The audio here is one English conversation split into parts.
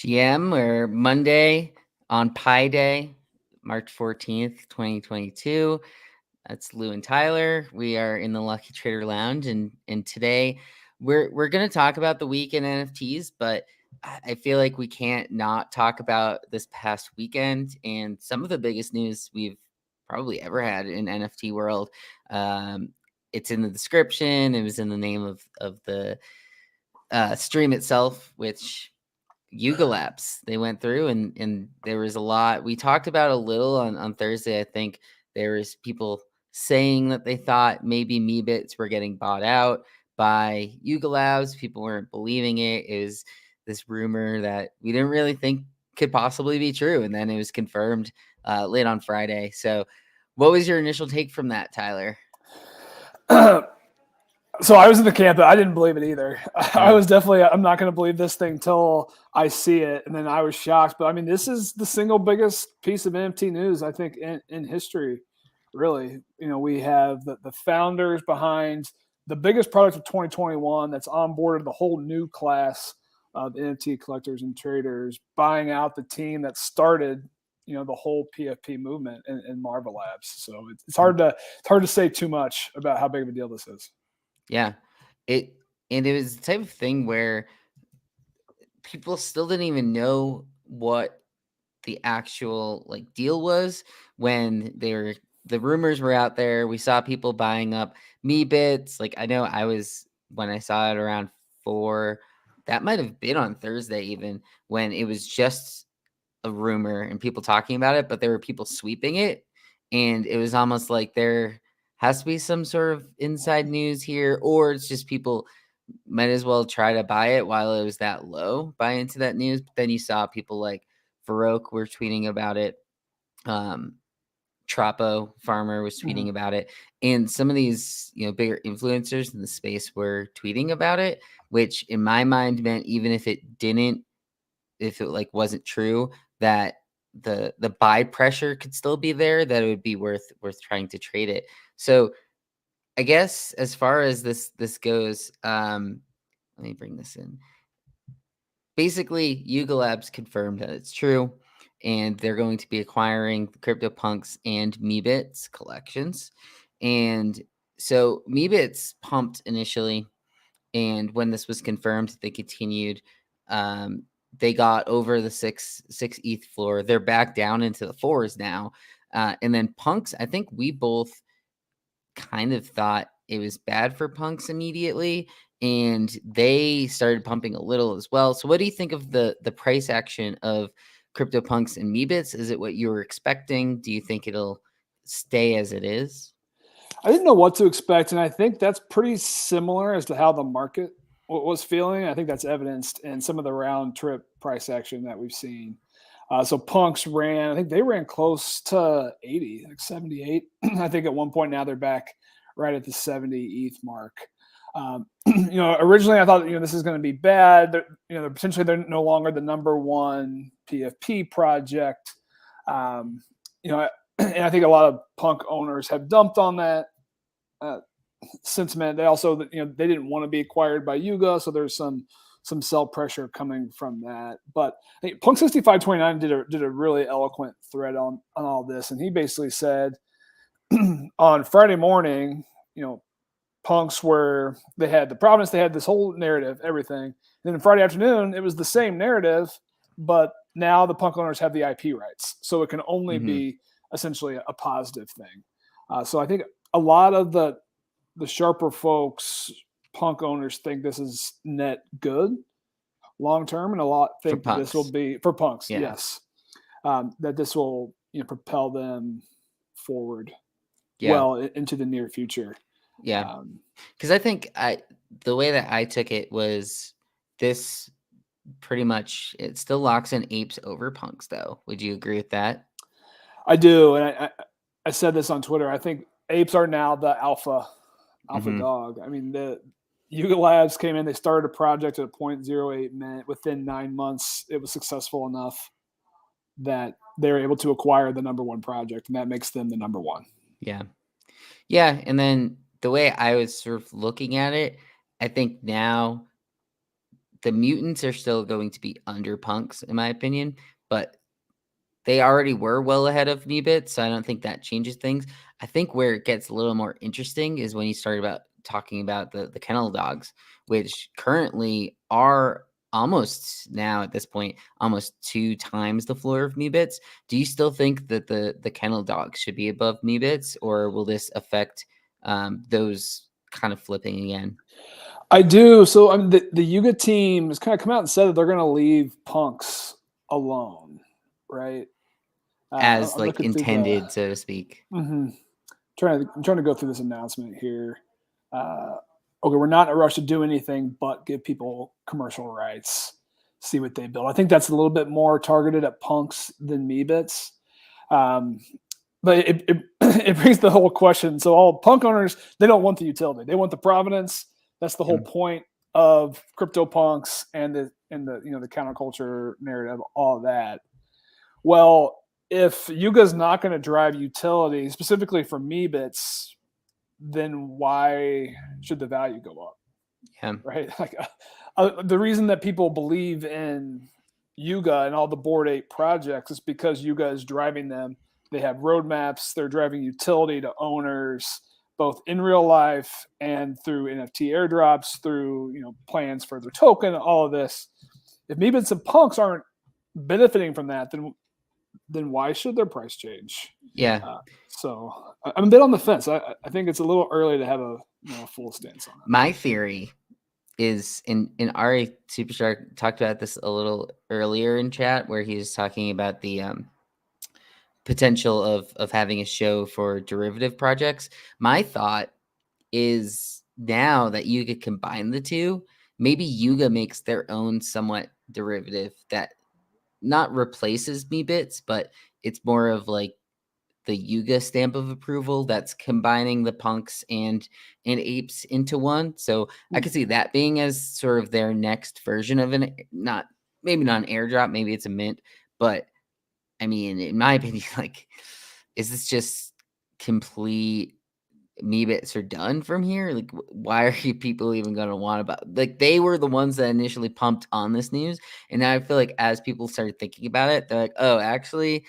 GM or Monday on Pi Day, March 14th, 2022. That's Lou and Tyler. We are in the Lucky Trader Lounge, and today we're going to talk about the week in NFTs, but I feel like we can't not talk about this past weekend and some of the biggest news we've probably ever had in NFT world. It's in the description. It was in the name of the stream itself, which Yuga Labs. They went through and there was a lot. We talked about a little on Thursday. I think there was people saying that they thought maybe Meebits were getting bought out by Yuga Labs. People weren't believing it. It was this rumor that we didn't really think could possibly be true. And then it was confirmed late on Friday. So what was your initial take from that, Tyler? So I was in the camp that I didn't believe it either. I was definitely, I'm not going to believe this thing till I see it. And then I was shocked. But I mean, this is the single biggest piece of NFT news, I think, in history, really. You know, we have the founders behind the biggest product of 2021 that's onboarded the whole new class of NFT collectors and traders, buying out the team that started, you know, the whole PFP movement in Larva Labs. So it's hard to say too much about how big of a deal this is. Yeah, it was the type of thing where people still didn't even know what the actual deal was when the rumors were out there. We saw people buying up Meebits. I know when I saw it around 4, that might have been on Thursday even, when it was just a rumor and people talking about it, but there were people sweeping it, and it was almost like there has to be some sort of inside news here, or it's just people might as well try to buy it while it was that low, buy into that news. But then you saw people like Farouk were tweeting about it. Trapo Farmer was tweeting about it, and some of these bigger influencers in the space were tweeting about it, which in my mind meant even if it wasn't true, that the buy pressure could still be there, that it would be worth trying to trade it. So I guess as far as this goes, let me bring this in. Basically, Yuga Labs confirmed that it's true, and they're going to be acquiring the CryptoPunks and Meebits collections. And so Meebits pumped initially, and when this was confirmed, they continued. They got over the 6 ETH floor. They're back down into the 4s now. And then Punks, I think we both kind of thought it was bad for Punks immediately, and they started pumping a little as well. So what do you think of the price action of CryptoPunks and Meebits? Is it what you were expecting? Do you think it'll stay as it is? I didn't know what to expect, and I think that's pretty similar as to how the market was feeling. I think that's evidenced in some of the round trip price action that we've seen. So Punks I think they ran close to 80, like 78. I think at one point now they're back right at the 70 ETH mark. Originally I thought, this is going to be bad. They're potentially they're no longer the number one PFP project. And I think a lot of Punk owners have dumped on that sentiment. They also, they didn't want to be acquired by Yuga, so there's some sell pressure coming from that. But I think Punk 6529 did a really eloquent thread on all this, and he basically said on Friday morning, Punks they had the province, they had this whole narrative, everything. And then on Friday afternoon, it was the same narrative, but now the Punk owners have the IP rights, so it can only be essentially a positive thing. So I think a lot of the sharper folks, Punk owners, think this is net good long term, and a lot think that this will be for Punks. Yeah. Yes, that this will propel them forward well into the near future. Yeah, because I think the way that I took it was this pretty much it still locks in apes over Punks, though. Would you agree with that? I do, and I said this on Twitter. I think apes are now the alpha dog. I mean, the Yuga Labs came in, they started a project at 0.08 mint. Within 9 months, it was successful enough that they're able to acquire the number one project, and that makes them the number one. Yeah. Yeah, and then the way I was sort of looking at it, I think now the mutants are still going to be under punks, in my opinion, but they already were well ahead of Meebits, so I don't think that changes things. I think where it gets a little more interesting is when you start talking about the kennel dogs, which currently are almost now at this point almost 2 times the floor of Meebits. Do you still think that the kennel dogs should be above Meebits, or will this affect those kind of flipping again? I do. So the Yuga team has kind of come out and said that they're going to leave punks alone, right? As I'm like looking through the. intended, so to speak. I'm trying to go through this announcement here. Okay, we're not in a rush to do anything but give people commercial rights, see what they build. I think that's a little bit more targeted at punks than Meebits. But it brings the whole question. So all punk owners, they don't want the utility. They want the provenance. That's the whole point of CryptoPunks and the the counterculture narrative, all of that. Well, if Yuga's not going to drive utility specifically for Meebits, then why should the value go up? Yeah. Right. Like the reason that people believe in Yuga and all the Bored Ape projects is because Yuga is driving them. They have roadmaps. They're driving utility to owners, both in real life and through NFT airdrops, through plans for their token, all of this. If Meebits and punks aren't benefiting from that, then why should their price change? Yeah. So I'm a bit on the fence. I think it's a little early to have a full stance on it. My theory is, in Ari Superstar talked about this a little earlier in chat, where he was talking about the potential of having a show for derivative projects. My thought is, now that Yuga combine the two, maybe Yuga makes their own somewhat derivative that not replaces Meebits, but it's more of like the Yuga stamp of approval that's combining the punks and apes into one. So I could see that being as sort of their next version of maybe not an airdrop, maybe it's a mint, but I mean, in my opinion, like, is this just complete Meebits are done from here? Like, why are you people even going to want about, like, they were the ones that initially pumped on this news, and now I feel like as people started thinking about it, they're like, oh, actually,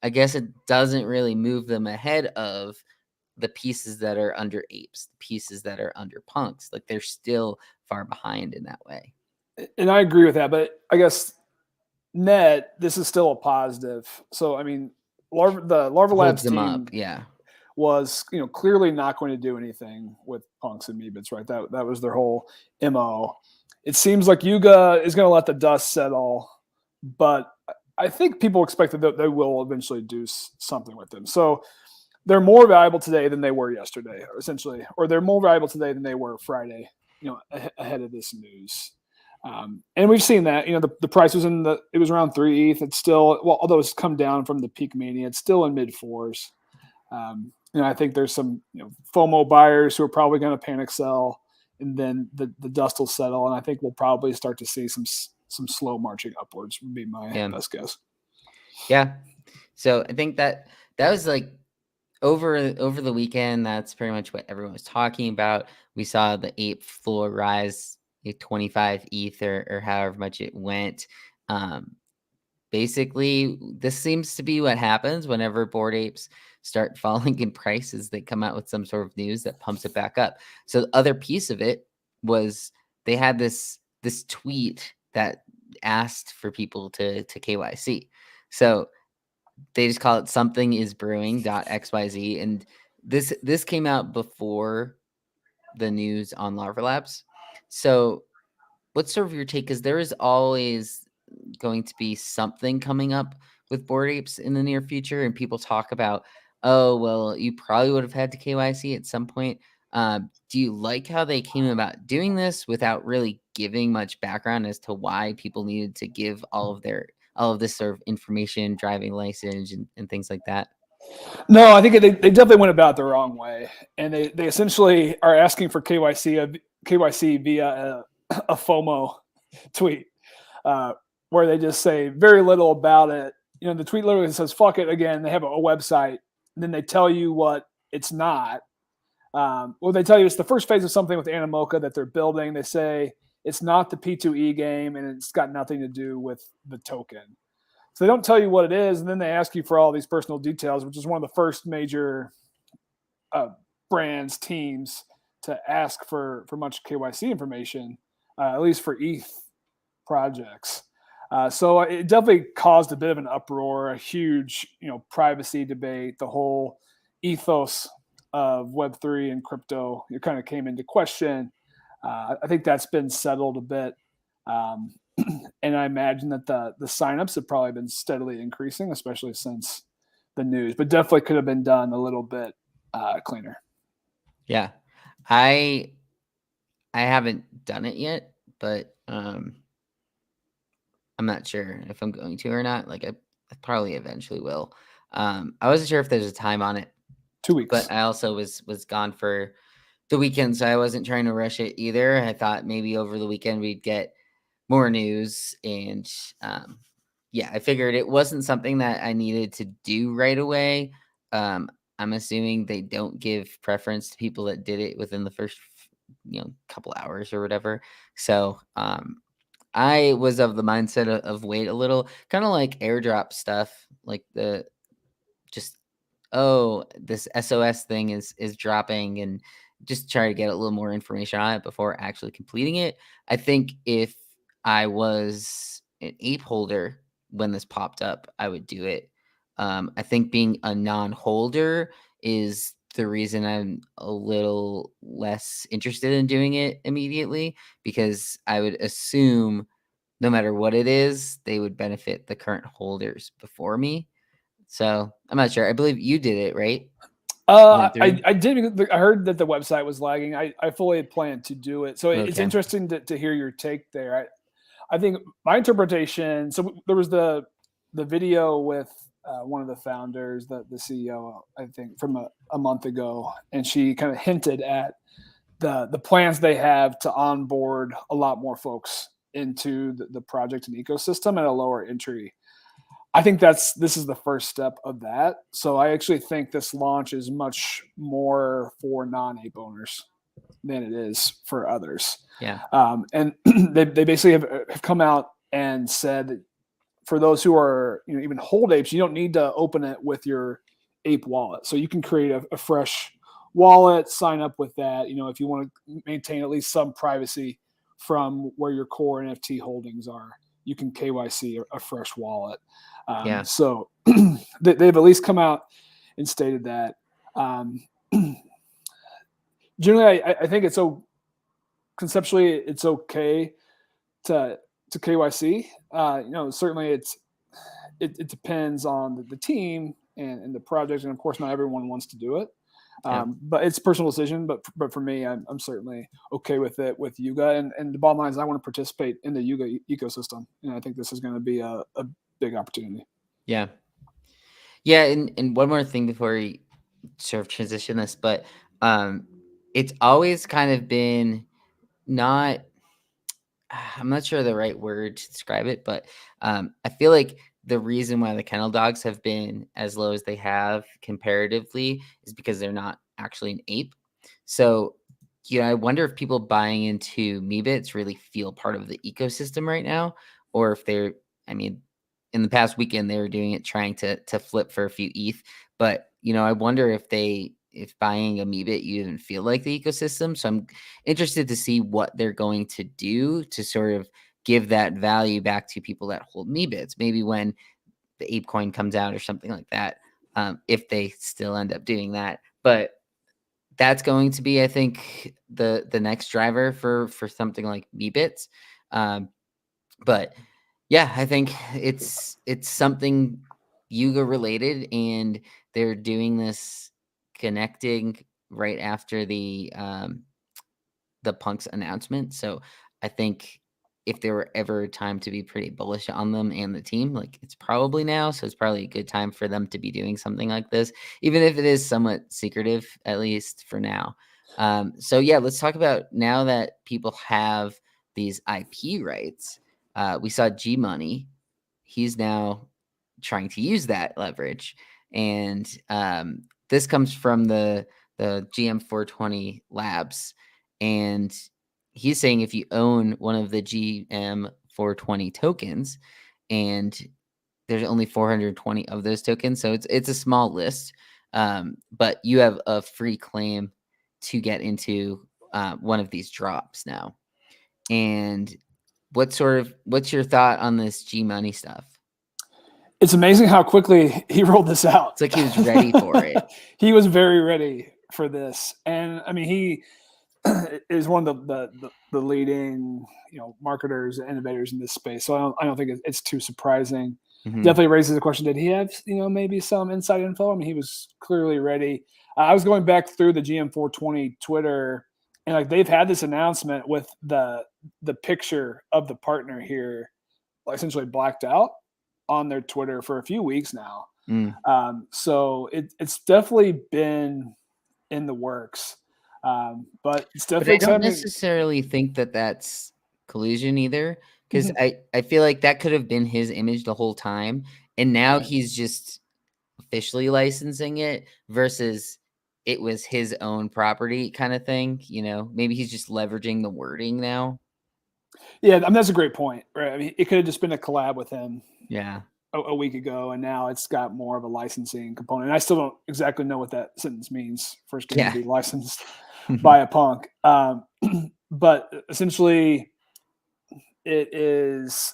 I guess it doesn't really move them ahead of the pieces that are under apes, the pieces that are under punks. Like, they're still far behind in that way. And I agree with that, but I guess this is still a positive. So I mean, the Larva Labs team, was clearly not going to do anything with punks and Meebits, right? That was their whole MO. It seems like Yuga is going to let the dust settle, but I think people expect that they will eventually do something with them. So they're more valuable today than they were yesterday, essentially, or they're more valuable today than they were Friday, ahead of this news. And we've seen that, the price was it was around 3 ETH. It's still, well, although it's come down from the peak mania, it's still in mid fours. I think there's some FOMO buyers who are probably going to panic sell, and then the dust will settle, and I think we'll probably start to see some slow marching upwards would be my best guess. Yeah. So I think that was like over the weekend. That's pretty much what everyone was talking about. We saw the ape floor rise 25 ETH or however much it went. Basically, this seems to be what happens whenever Bored Apes start falling in prices. They come out with some sort of news that pumps it back up. So the other piece of it was they had this tweet that asked for people to KYC. So they just call it something is brewing.xyz. And this came out before the news on Larva Labs. So what's sort of your take? Because there is always going to be something coming up with Bored Apes in the near future, and people talk about, oh, well, you probably would have had to KYC at some point. Do you like how they came about doing this without really giving much background as to why people needed to give all of this sort of information, driving license and things like that? No, I think they definitely went about the wrong way, and they essentially are asking for KYC via a FOMO tweet, where they just say very little about it. The tweet literally says "fuck it" again. They have a website, and then they tell you what it's not. Well, they tell you it's the first phase of something with Animoca that they're building. They say It's not the P2E game, and it's got nothing to do with the token. So they don't tell you what it is, and then they ask you for all these personal details, which is one of the first major brands, teams to ask for much KYC information, at least for ETH projects. So it definitely caused a bit of an uproar, a huge, privacy debate. The whole ethos of Web3 and crypto, it kind of came into question. I think that's been settled a bit. And I imagine that the signups have probably been steadily increasing, especially since the news, but definitely could have been done a little bit cleaner. Yeah. I haven't done it yet, but I'm not sure if I'm going to or not. Like I probably eventually will. I wasn't sure if there's a time on it. 2 weeks. But I also was gone for the weekend, so I wasn't trying to rush it either. I thought maybe over the weekend we'd get more news, and yeah, I figured it wasn't something that I needed to do right away. I'm assuming they don't give preference to people that did it within the first couple hours or whatever. So I was of the mindset of wait a little, kind of like airdrop stuff, like the just this SOS thing is dropping, and just try to get a little more information on it before actually completing it. I think if I was an ape holder when this popped up, I would do it. I think being a non-holder is the reason I'm a little less interested in doing it immediately, because I would assume no matter what it is, they would benefit the current holders before me. So I'm not sure. I believe you did it, right? I did. I heard that the website was lagging. I fully planned to do it. So it's interesting to hear your take there. I think my interpretation. So there was the video with one of the founders, the CEO, I think, from a month ago, and she kind of hinted at the plans they have to onboard a lot more folks into the project and ecosystem at a lower entry. I think this is the first step of that. So I actually think this launch is much more for non-ape owners than it is for others. Yeah. And they basically have come out and said that for those who are even hold apes, you don't need to open it with your ape wallet. So you can create a fresh wallet, sign up with that. If you want to maintain at least some privacy from where your core NFT holdings are, you can KYC a fresh wallet. Yeah. So they've at least come out and stated that. Generally, I think it's conceptually it's okay to KYC. Certainly it depends on the team and the project, and of course not everyone wants to do it. But it's a personal decision. But for me, I'm certainly okay with it with Yuga. And the bottom line is I want to participate in the Yuga ecosystem, and I think this is going to be a big opportunity. Yeah. Yeah, and one more thing before we sort of transition this, but it's always kind of been not. I'm not sure the right word to describe it, but I feel like the reason why the kennel dogs have been as low as they have comparatively is because they're not actually an ape. So, I wonder if people buying into Meebits really feel part of the ecosystem right now, or if they're, I mean, in the past weekend they were doing it trying to flip for a few ETH, but I wonder if buying a Meebit you didn't feel like the ecosystem. So I'm interested to see what they're going to do to sort of give that value back to people that hold Meebits. Maybe when the ape coin comes out or something like that, if they still end up doing that. But that's going to be, I think, the next driver for something like Meebits. But yeah, I think it's something Yuga related, and they're doing this connecting right after the Punks announcement. So I think if there were ever a time to be pretty bullish on them and the team, like it's probably now. So it's probably a good time for them to be doing something like this, even if it is somewhat secretive, at least for now. So yeah, let's talk about now that people have these IP rights. We saw G Money. He's now trying to use that leverage. And this comes from the GM420 Labs. And he's saying if you own one of the GM 420 tokens, and there's only 420 of those tokens, so it's a small list, but you have a free claim to get into one of these drops now. And what's your thought on this G Money stuff? It's amazing how quickly he rolled this out. It's like he was ready for it. He was very ready for this, and I mean, he is one of the leading marketers and innovators in this space. So I don't think it's too surprising. Mhm. Definitely raises the question: did he have maybe some inside info? I mean, he was clearly ready. I was going back through the GM420 Twitter, and like they've had this announcement with the picture of the partner here, essentially blacked out on their Twitter for a few weeks now. So it's definitely been in the works. But it's definitely But I don't exciting. necessarily think that that's collusion either, because I feel like that could have been his image the whole time, and now he's just officially licensing it versus it was his own property kind of thing. Maybe he's just leveraging the wording now. Yeah, I mean, that's a great point, right? I mean, it could have just been a collab with him. Yeah. A week ago, and now it's got more of a licensing component. And I still don't exactly know what that sentence means. First game to be licensed by a punk, but essentially, it is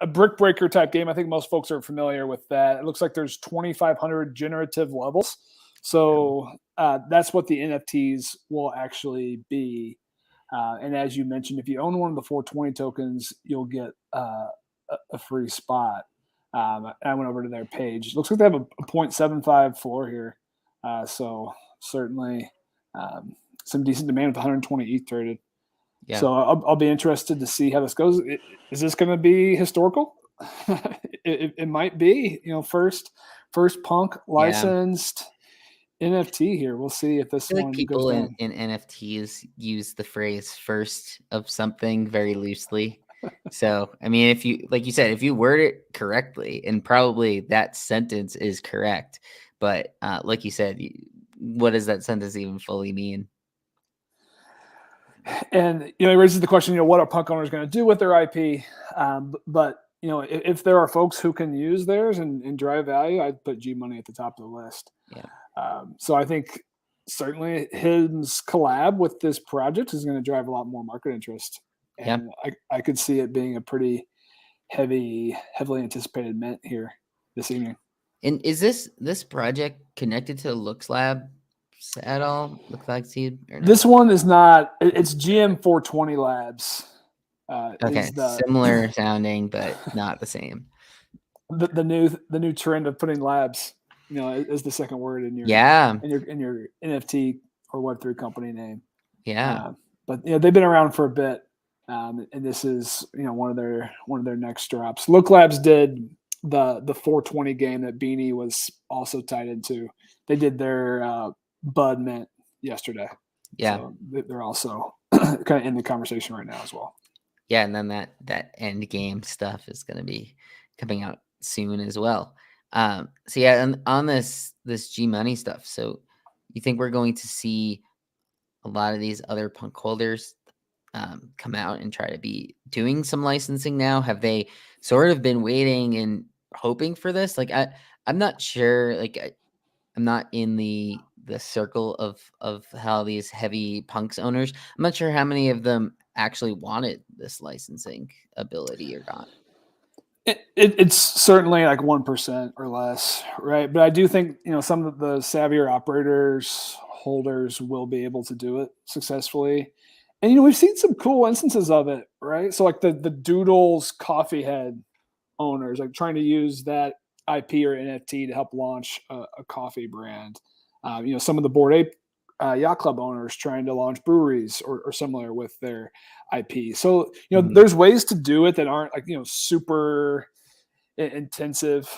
a brick breaker type game. I think most folks are familiar with that. It looks like there's 2,500 generative levels, so that's what the NFTs will actually be. And as you mentioned, if you own one of the 420 tokens, you'll get a free spot. I went over to their page. Looks like they have a 0.75 floor here. So certainly some decent demand with 120 ETH traded. Yeah. So I'll be interested to see how this goes. Is this going to be historical? it might be, first punk licensed NFT here. We'll see if this one people goes down. in NFTs use the phrase "first" of something very loosely. So, I mean, if you, like you said, if you word it correctly, and probably that sentence is correct, but like you said, what does that sentence even fully mean? And it raises the question, what are punk owners going to do with their IP? But if there are folks who can use theirs and drive value, I'd put G Money at the top of the list. Yeah. So I think certainly his collab with this project is going to drive a lot more market interest. And I could see it being a pretty heavily anticipated mint here this evening. And is this project connected to Lux Labs at all? Look like Seed? This one is not. It's GM420 Labs. Okay, similar sounding, but not the same. The new trend of putting labs, is the second word in your in your NFT or Web3 company name. Yeah, but they've been around for a bit, and this is one of their next drops. Look Labs did the 420 game that Beanie was also tied into. They did their Bud mint yesterday. Yeah, so they're also kind of in the conversation right now as well. Yeah, and then that end game stuff is going to be coming out soon as well. So yeah, and on this G Money stuff, so you think we're going to see a lot of these other punk holders come out and try to be doing some licensing now? Have they sort of been waiting and hoping for this? Like I'm not sure. Like I'm not in the circle of how these heavy punks owners. I'm not sure how many of them actually wanted this licensing ability or not. It's certainly like 1% or less, right? But I do think some of the savvier operators, holders will be able to do it successfully. And we've seen some cool instances of it, right? So like the Doodles coffee head owners, like trying to use that IP or NFT to help launch a coffee brand. Some of the Bored Ape yacht club owners trying to launch breweries or similar with their IP. So there's ways to do it that aren't like super intensive,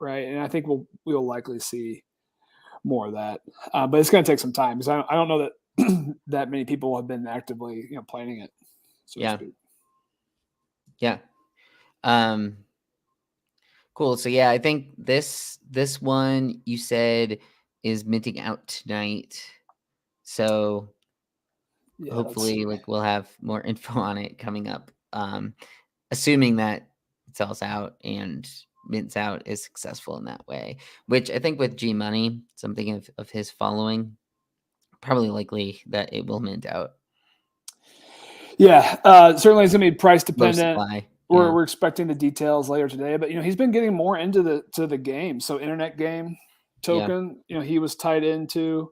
right? And I think we'll likely see more of that, but it's going to take some time because I don't know that that many people have been actively planning it. So to speak. Yeah. Cool. So yeah, I think this one you said is minting out tonight. So Yeah, hopefully, like we'll have more info on it coming up. Assuming that it sells out and mints out is successful in that way, which I think with G Money, something of his following, probably likely that it will mint out. Yeah, certainly it's gonna be price Low dependent. supply. Yeah. We're expecting the details later today, but he's been getting more into the game. So internet game Yeah. token, he was tied into.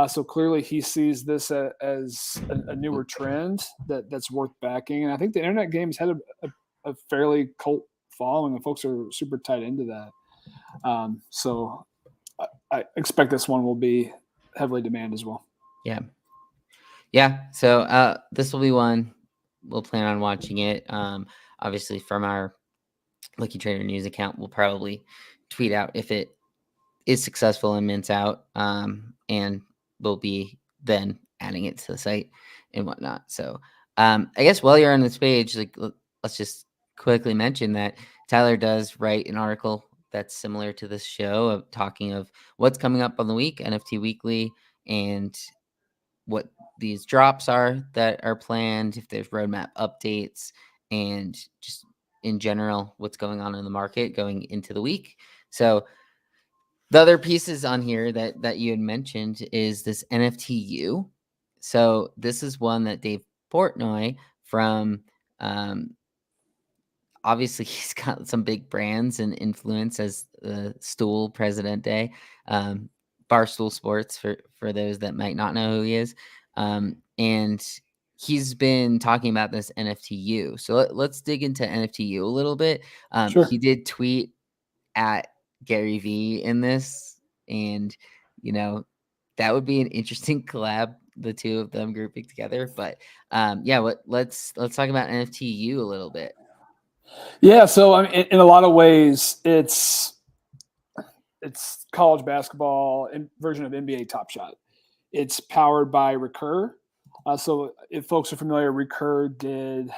So clearly he sees this as a newer trend that's worth backing. And I think the internet games had a fairly cult following, and folks are super tied into that. So I expect this one will be heavily demanded as well. Yeah. Yeah. So this will be one we'll plan on watching it. Obviously from our Lucky Trader news account, we'll probably tweet out if it is successful and mints out. And we'll be then adding it to the site and whatnot. So I guess while you're on this page, like let's just quickly mention that Tyler does write an article that's similar to this show of talking of what's coming up on the week, NFT Weekly, and what these drops are that are planned, if there's roadmap updates, and just in general what's going on in the market going into the week. So the other pieces on here that you had mentioned is this NFTU. So this is one that Dave Portnoy from obviously he's got some big brands and influence as the Stool Presidente, Barstool Sports for those that might not know who he is, and he's been talking about this NFTU. So let's dig into NFTU a little bit. Sure. He did tweet at Gary V in this, and that would be an interesting collab, the two of them grouping together. But yeah, let's talk about NFTU a little bit. Yeah, so I mean, in a lot of ways, it's college basketball version of NBA Top Shot. It's powered by Recur. So if folks are familiar, Recur did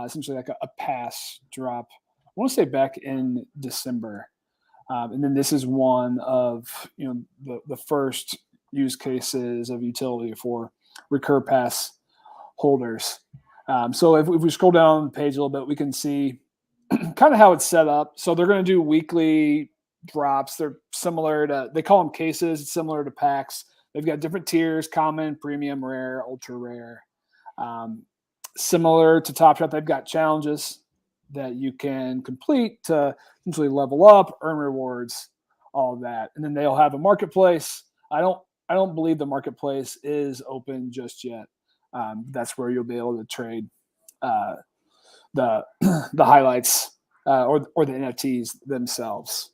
essentially like a pass drop. I want to say back in December, and then this is one of the first use cases of utility for Recur pass holders. So if we scroll down the page a little bit, we can see kind of how it's set up. So they're going to do weekly drops. They're similar to, they call them cases. It's similar to packs. They've got different tiers: common, premium, rare, ultra rare. Similar to Top Shot, they've got challenges that you can complete to essentially level up, earn rewards, all of that. And then they'll have a marketplace. I don't believe the marketplace is open just yet. That's where you'll be able to trade the highlights or the NFTs themselves.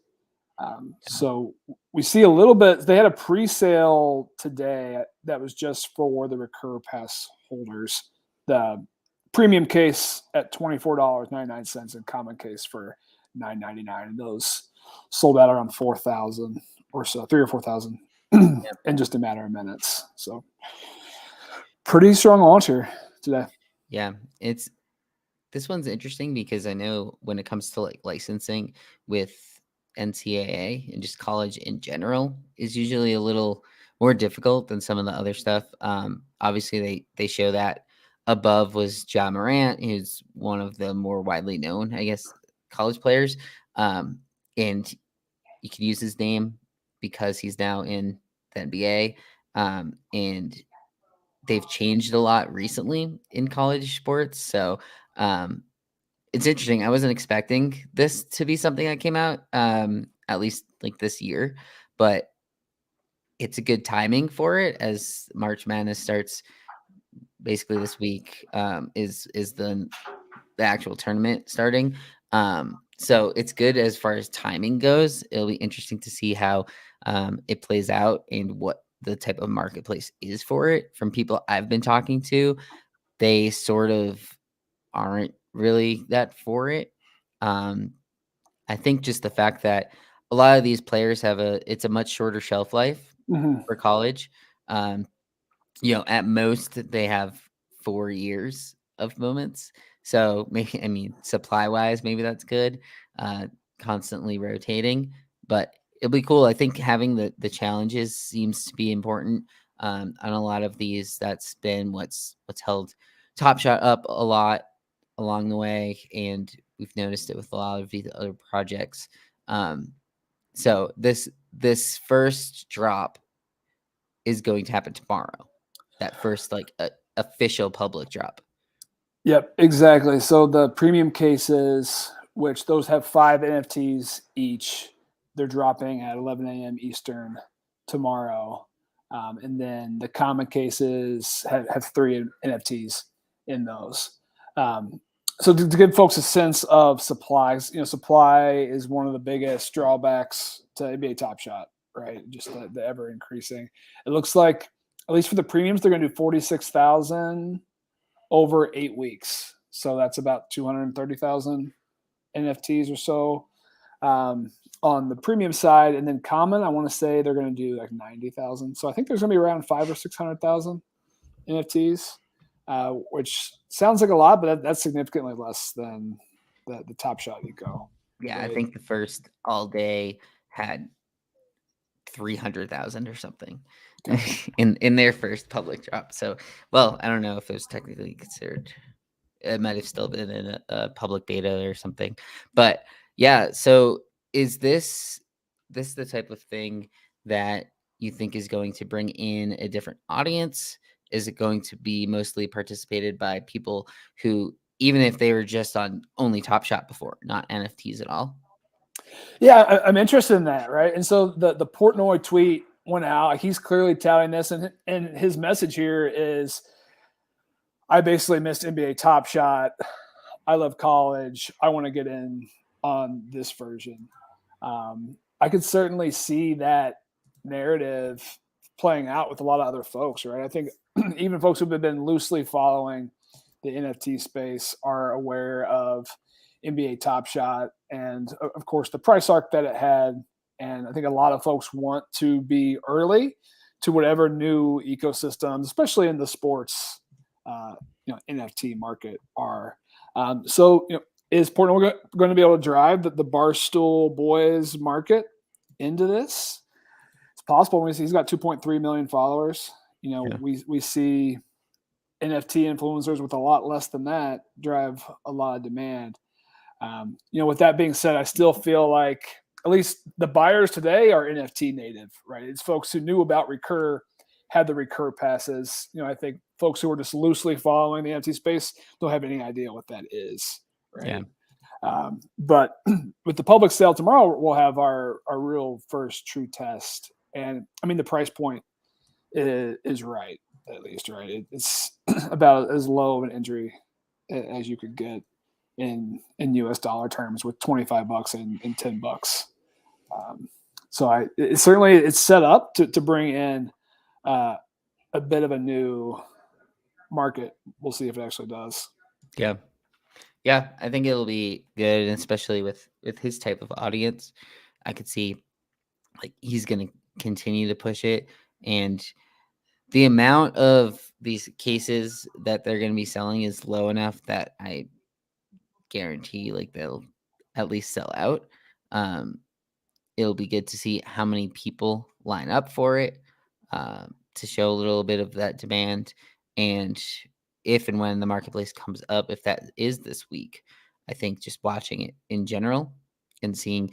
So we see a little bit. They had a pre-sale today that was just for the Recur Pass holders. The premium case at $24.99 and common case for $9.99, and those sold out around 4,000 or so, 3,000 or 4,000 in just a matter of minutes. So pretty strong launch here today. Yeah, this one's interesting because I know when it comes to like licensing with NCAA and just college in general is usually a little more difficult than some of the other stuff. Obviously they show that above was Ja Morant, who's one of the more widely known, I guess, college players. And you could use his name because he's now in the NBA. And they've changed a lot recently in college sports. So it's interesting. I wasn't expecting this to be something that came out, at least like this year, but it's a good timing for it as March Madness starts basically this week. Is the actual tournament starting? So it's good as far as timing goes. It'll be interesting to see how it plays out and what the type of marketplace is for it. From people I've been talking to, they sort of aren't really that for it. I think just the fact that a lot of these players it's a much shorter shelf life for college. At most they have 4 years of moments. So maybe, I mean, supply wise, maybe that's good. Constantly rotating, but it'll be cool. I think having the challenges seems to be important. On a lot of these. That's been what's held Top Shot up a lot along the way, and we've noticed it with a lot of these other projects. So this first drop is going to happen tomorrow. That first official public drop. Yep, exactly. So the premium cases, which those have 5 NFTs each, they're dropping at 11 a.m. Eastern tomorrow. And then the common cases have 3 NFTs in those. So to give folks a sense of supplies, supply is one of the biggest drawbacks to NBA Top Shot, right? Just the ever increasing. It looks like, at least for the premiums, they're going to do 46,000 over 8 weeks. So that's about 230,000 NFTs or so on the premium side. And then common, I want to say they're going to do like 90,000. So I think there's going to be around 500,000 or 600,000 NFTs, which sounds like a lot, but that's significantly less than the Top Shot Eco. Yeah, right? I think the first all day had 300,000 or something in their first public drop. So, well, I don't know if it was technically considered. It might have still been in a public beta or something, but yeah. So, is this the type of thing that you think is going to bring in a different audience? Is it going to be mostly participated by people who, even if they were just on only Top Shot before, not NFTs at all? Yeah, I'm interested in that, right? And so the Portnoy tweet went out. He's clearly touting this, and his message here is, I basically missed NBA Top Shot. I love college. I want to get in on this version. I could certainly see that narrative playing out with a lot of other folks, right? I think even folks who've been loosely following the NFT space are aware of NBA Top Shot and, of course, the price arc that it had. And I think a lot of folks want to be early to whatever new ecosystems, especially in the sports, NFT market are. So, is Portnoy going to be able to drive the Barstool Boys market into this? It's possible. He's got 2.3 million followers. We see NFT influencers with a lot less than that drive a lot of demand. With that being said, I still feel like at least the buyers today are NFT native, right? It's folks who knew about Recur, had the Recur passes. I think folks who are just loosely following the NFT space don't have any idea what that is, right? Yeah. But with the public sale tomorrow, we'll have our real first true test. And I mean, the price point is right, at least, right? It's about as low of an entry as you could get in US dollar terms, with $25 and $10. So it's set up to bring in a bit of a new market. We'll see if it actually does. Yeah. Yeah, I think it'll be good, and especially with his type of audience. I could see like he's going to continue to push it, and the amount of these cases that they're going to be selling is low enough that I guarantee like they'll at least sell out. It'll be good to see how many people line up for it, to show a little bit of that demand. And if and when the marketplace comes up, if that is this week, I think just watching it in general and seeing,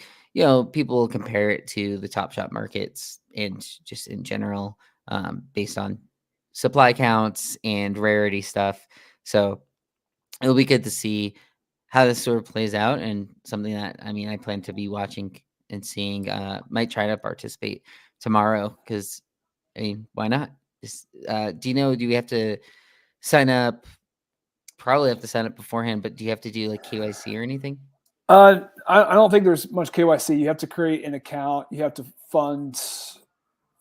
people compare it to the Top Shot markets and just in general, based on supply counts and rarity stuff. So it'll be good to see how this sort of plays out, and something that I plan to be watching and seeing. Might try to participate tomorrow because why not? Do we have to sign up? Probably have to sign up beforehand, but do you have to do like KYC or anything? I don't think there's much KYC. You have to create an account. You have to fund.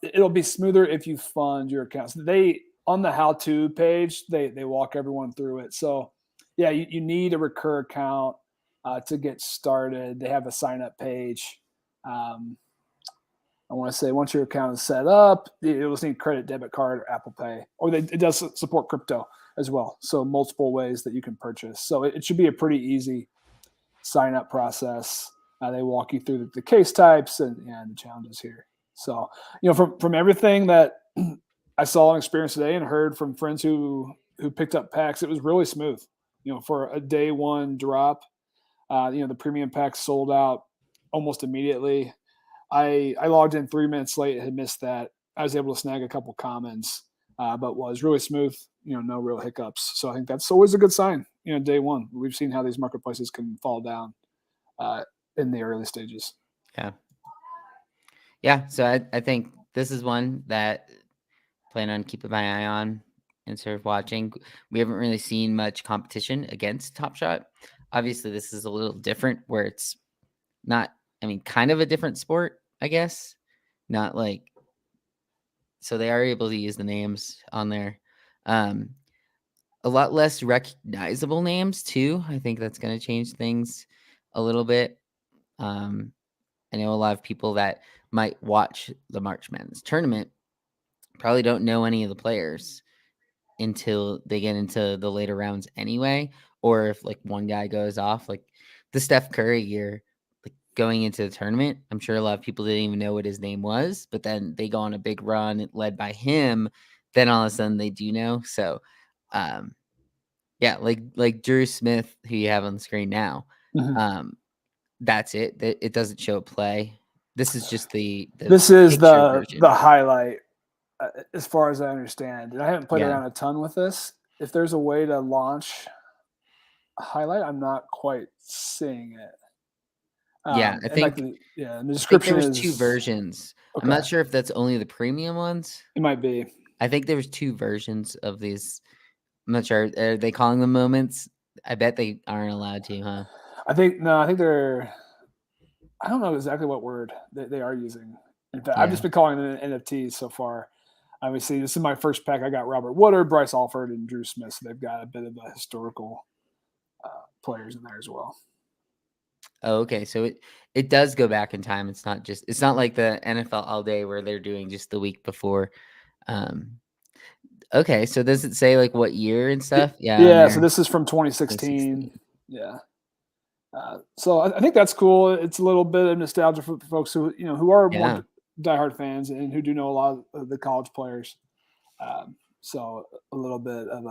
It'll be smoother if you fund your accounts. On the how-to page, they walk everyone through it. So yeah, you need a Recur account to get started. They have a sign-up page. I want to say once your account is set up, you'll just need credit, debit card, or Apple Pay. Or it does support crypto as well. So multiple ways that you can purchase. So it should be a pretty easy sign-up process. They walk you through the case types and the challenges here. So, from everything that I saw an experience today and heard from friends who picked up packs. It was really smooth. For a day one drop, the premium packs sold out almost immediately. I logged in 3 minutes late, had missed that. I was able to snag a couple commons, but was really smooth. No real hiccups. So I think that's always a good sign. Day one, we've seen how these marketplaces can fall down in the early stages. Yeah. So I think this is one that plan on keeping my eye on and sort of watching. We haven't really seen much competition against Top Shot. Obviously, this is a little different where it's not, kind of a different sport, I guess. Not like, so they are able to use the names on there. A lot less recognizable names too. I think that's going to change things a little bit. I know a lot of people that might watch the March Madness tournament probably don't know any of the players until they get into the later rounds anyway. Or if like one guy goes off, like the Steph Curry year, like going into the tournament, I'm sure a lot of people didn't even know what his name was, but then they go on a big run led by him. Then all of a sudden they do know. So, yeah, like Drew Smith, who you have on the screen now. Mm-hmm. That's it. It doesn't show a play. This is just the this is picture the version. highlight, as far as I understand. And I haven't played around a ton with this. If there's a way to launch a highlight, I'm not quite seeing it. Yeah, I think the description there was two versions. Okay. I'm not sure if that's only the premium ones. It might be. I think there was two versions of these. I'm not sure. Are they calling them moments? I bet they aren't allowed to, huh? I think they're. I don't know exactly what word they are using. In fact, I've just been calling them NFTs so far. Obviously, this is my first pack. I got Robert Woodard, Bryce Alford, and Drew Smith. So they've got a bit of a historical players in there as well. Oh, okay. So it does go back in time. It's not like the NFL All Day where they're doing just the week before. Okay, so does it say like what year and stuff? Yeah. So this is from 2016. Yeah. So I think that's cool. It's a little bit of nostalgia for folks who are more diehard fans and who do know a lot of the college players. So a little bit of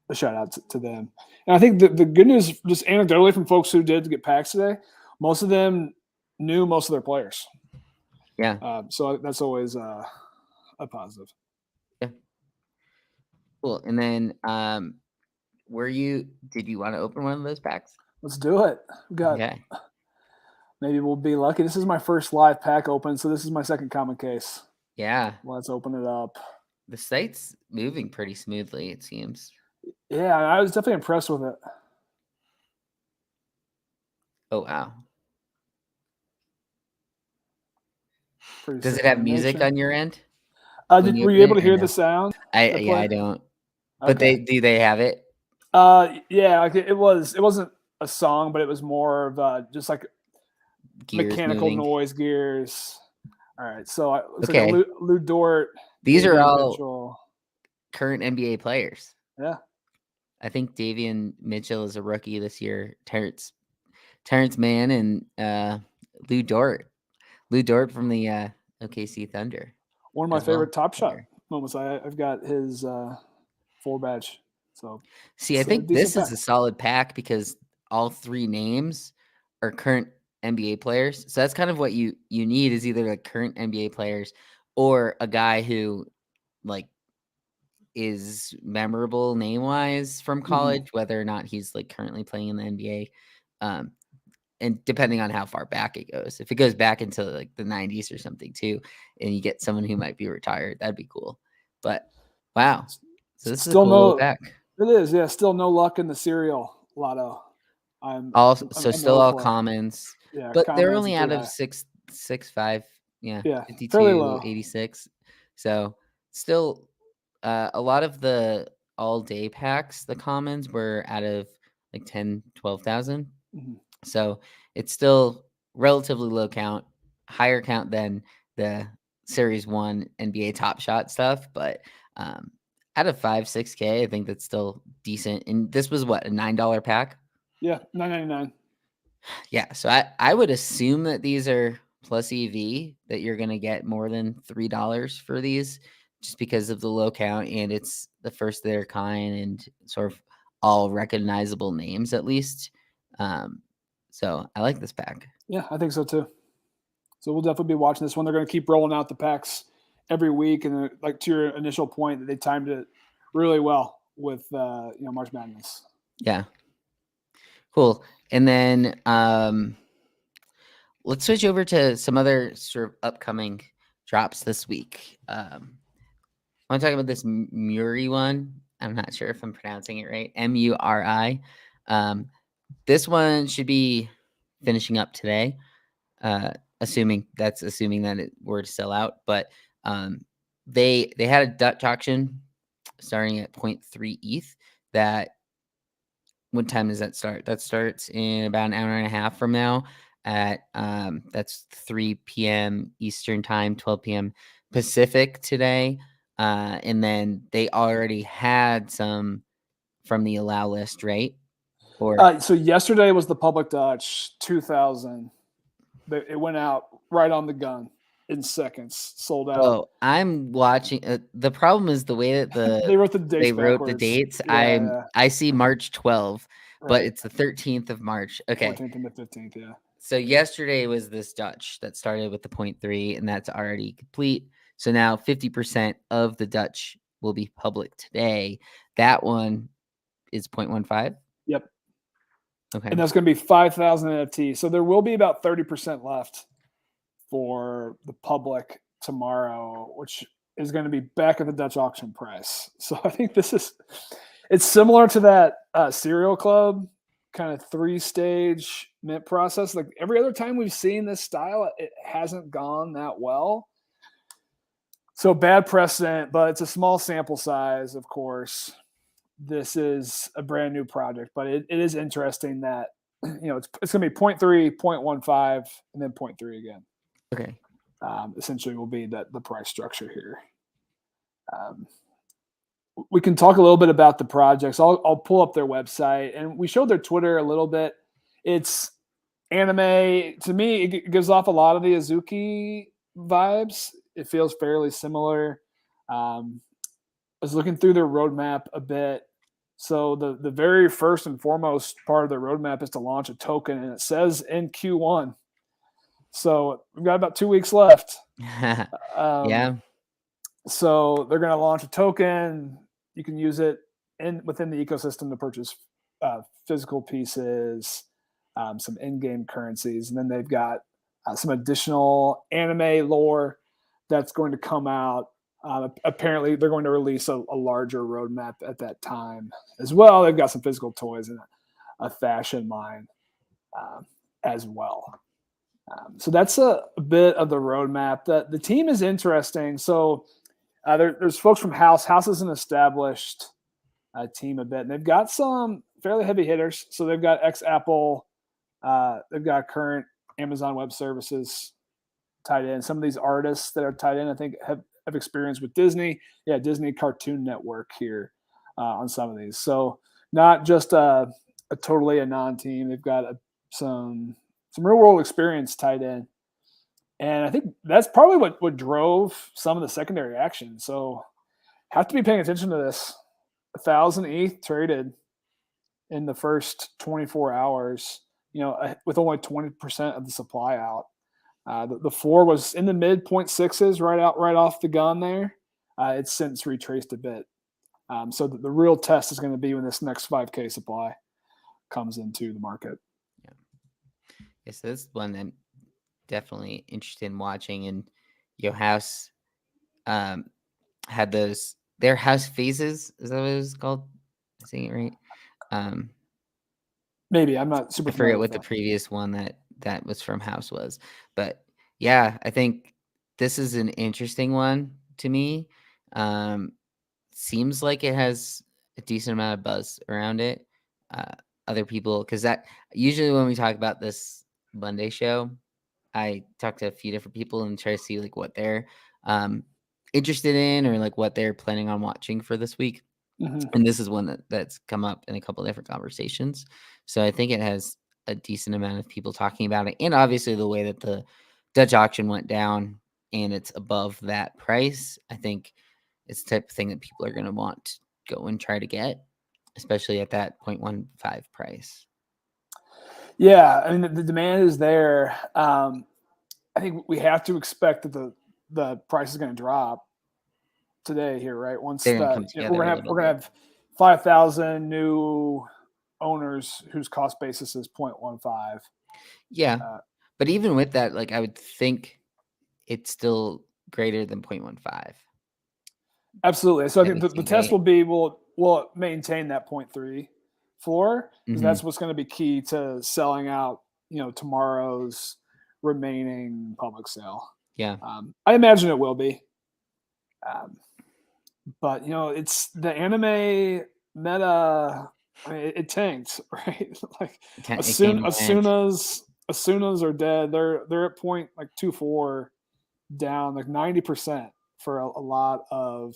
a shout out to them. And I think the good news, just anecdotally from folks who did get packs today, most of them knew most of their players. Yeah. So that's always a positive. Yeah. Cool. And then did you want to open one of those packs? Let's do it. Maybe we'll be lucky. This is my first live pack open, so this is my second common case. Yeah. Let's open it up. The site's moving pretty smoothly, it seems. Yeah, I was definitely impressed with it. Oh, wow. Does it have music on your end? Were you able to hear the sound? I don't. But do they have it? Yeah, like it wasn't a song, but it was more of just like gears mechanical moving. Noise gears. All right, so it looks like Lou Dort. These are all Mitchell. Current NBA players. Yeah. I think Davian Mitchell is a rookie this year. Terrence Mann and Lou Dort. Lou Dort from the OKC Thunder. One of my favorite Top Shot moments. I've got his 4 badge. So see, I think this is a solid pack because all 3 names are current NBA players. So that's kind of what you need is either like current NBA players or a guy who like is memorable name wise from college, whether or not he's like currently playing in the NBA. And depending on how far back it goes, if it goes back into like the 90s or something too, and you get someone who might be retired, that'd be cool. But wow. So this is a cool pack. It is, yeah. Still no luck in the serial lotto. Still all commons. Yeah, but they're only out of 665. Yeah. 52, 86. So still a lot of the all day packs, the commons were out of like 10, 12,000. So it's still relatively low count, higher count than the Series 1 NBA Top Shot stuff. But out of 5, 6K, I think that's still decent. And this was what, a $9 pack? Yeah, $9.99. Yeah, so I would assume that these are plus EV that you're going to get more than $3 for these just because of the low count, and it's the first of their kind and sort of all recognizable names at least. So I like this pack. Yeah, I think so too. So we'll definitely be watching this one. They're going to keep rolling out the packs every week, and like to your initial point, that they timed it really well with March Madness. Yeah, cool. And then let's switch over to some other sort of upcoming drops this week. I want to talk about this Muri one. I'm not sure if I'm pronouncing it right. Muri. This one should be finishing up today, assuming that it were to sell out. But they had a Dutch auction starting at 0.3 ETH. That what time does that start? That starts in about an hour and a half from now. At that's 3 p.m. Eastern time, 12 p.m. Pacific today. And then they already had some from the allow list, right? Or So yesterday was the public Dutch 2000. It went out right on the gun in seconds, sold out. oh, I'm watching. The problem is the way that They wrote the dates they wrote the backwards. dates. Yeah. I see March 12th, but Right. it's the 13th of March. Okay. 14th and the 15th, yeah. So yesterday was this Dutch that started with the 0.3, and that's already complete. So now 50% of the Dutch will be public today. That one is 0.15. Yep. Okay. And that's going to be 5,000 NFTs. So there will be about 30% left for the public tomorrow, which is going to be back at the Dutch auction price. So I think it's similar to that Serial Club kind of 3-stage mint process. Like every other time we've seen this style, it hasn't gone that well. So bad precedent, but it's a small sample size, of course. This is a brand new project, but it is interesting that it's going to be 0.3, 0.15, and then 0.3 again. Okay. Essentially will be the price structure here. We can talk a little bit about the projects. I'll pull up their website, and we showed their Twitter a little bit. It's anime. To me, it gives off a lot of the Azuki vibes. It feels fairly similar. I was looking through their roadmap a bit. So the very first and foremost part of their roadmap is to launch a token, and it says in Q1. So we've got about 2 weeks left. Yeah. So they're going to launch a token. You can use it within the ecosystem to purchase physical pieces, some in-game currencies, and then they've got some additional anime lore that's going to come out. Apparently, they're going to release a larger roadmap at that time as well. They've got some physical toys and a fashion line as well. So that's a bit of the roadmap. The team is interesting. So there's folks from House. House is an established team a bit, and they've got some fairly heavy hitters. So they've got ex-Apple. They've got current Amazon Web Services tied in. Some of these artists that are tied in, I think, have experience with Disney. Yeah, Disney Cartoon Network here on some of these. So not just a totally a non-team. They've got some real world experience tied in. And I think that's probably what drove some of the secondary action. So have to be paying attention to this. 1,000 ETH traded in the first 24 hours, with only 20% of the supply out. The floor was in the mid 0.6s right off the gun there. It's since retraced a bit. So the real test is going to be when this next 5K supply comes into the market. Yeah, so this one I'm definitely interested in watching. And your house had their house phases. Is that what it was called? Am I saying it right? Maybe I'm not super. I forget what the previous one that was from House was, but yeah, I think this is an interesting one to me. Seems like it has a decent amount of buzz around it. Other people, because that usually when we talk about this Monday show, I talk to a few different people and try to see like what they're interested in or like what they're planning on watching for this week. Mm-hmm. And this is one that's come up in a couple different conversations. So I think it has a decent amount of people talking about it. And obviously the way that the Dutch auction went down and it's above that price, I think it's the type of thing that people are going to want to go and try to get, especially at that 0.15 price. Yeah, I mean the demand is there. I think we have to expect that the price is going to drop today here, right? Once They're going to that come together we're a gonna little have bit. 5,000 new owners whose cost basis is 0.15. Yeah. But even with that, like I would think it's still greater than 0.15. Absolutely. So I At think least the in test rate. will be will maintain that 0.3 floor because that's what's going to be key to selling out, tomorrow's remaining public sale. Yeah. I imagine it will be. But it's the anime meta. I mean, it tanked, right? Like It came and went. Asunas are dead. They're at 0.24 down like 90% for a lot of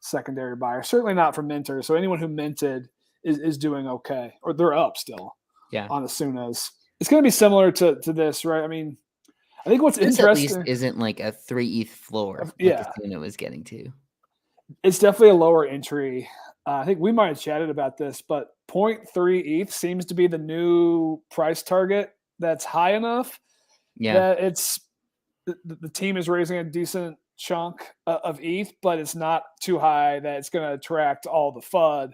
secondary buyers. Certainly not for minters. So anyone who minted is doing okay, or they're up still. Yeah. On Asunas. It's going to be similar to this, right? I mean, I think what's This at least interesting. isn't like a 3 ETH floor like Yeah, Asuna was getting to. it's definitely a lower entry. I think we might have chatted about this, but 0.3 ETH seems to be the new price target that's high enough that it's the team is raising a decent chunk of ETH, but it's not too high that it's going to attract all the FUD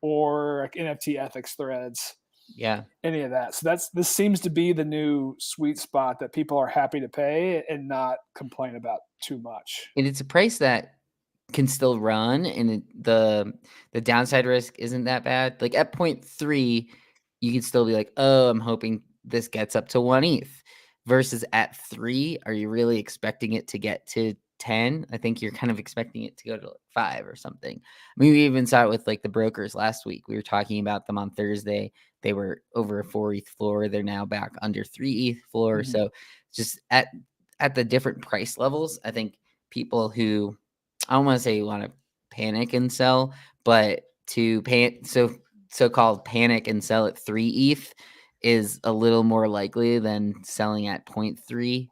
or like NFT ethics threads. Yeah. Any of that. So this seems to be the new sweet spot that people are happy to pay and not complain about too much. And it's a price that can still run, and the downside risk isn't that bad. Like at 0.3, you can still be like, oh, I'm hoping this gets up to 1 ETH. Versus at 3, are you really expecting it to get to 10? I think you're kind of expecting it to go to like 5 or something. I mean, we even saw it with like the brokers last week. We were talking about them on Thursday. They were over a 4 ETH floor. They're now back under 3 ETH floor. Mm-hmm. So just at the different price levels, I think people who, I don't want to say you want to panic and sell, but to so-called panic and sell at 3 ETH is a little more likely than selling at 0.3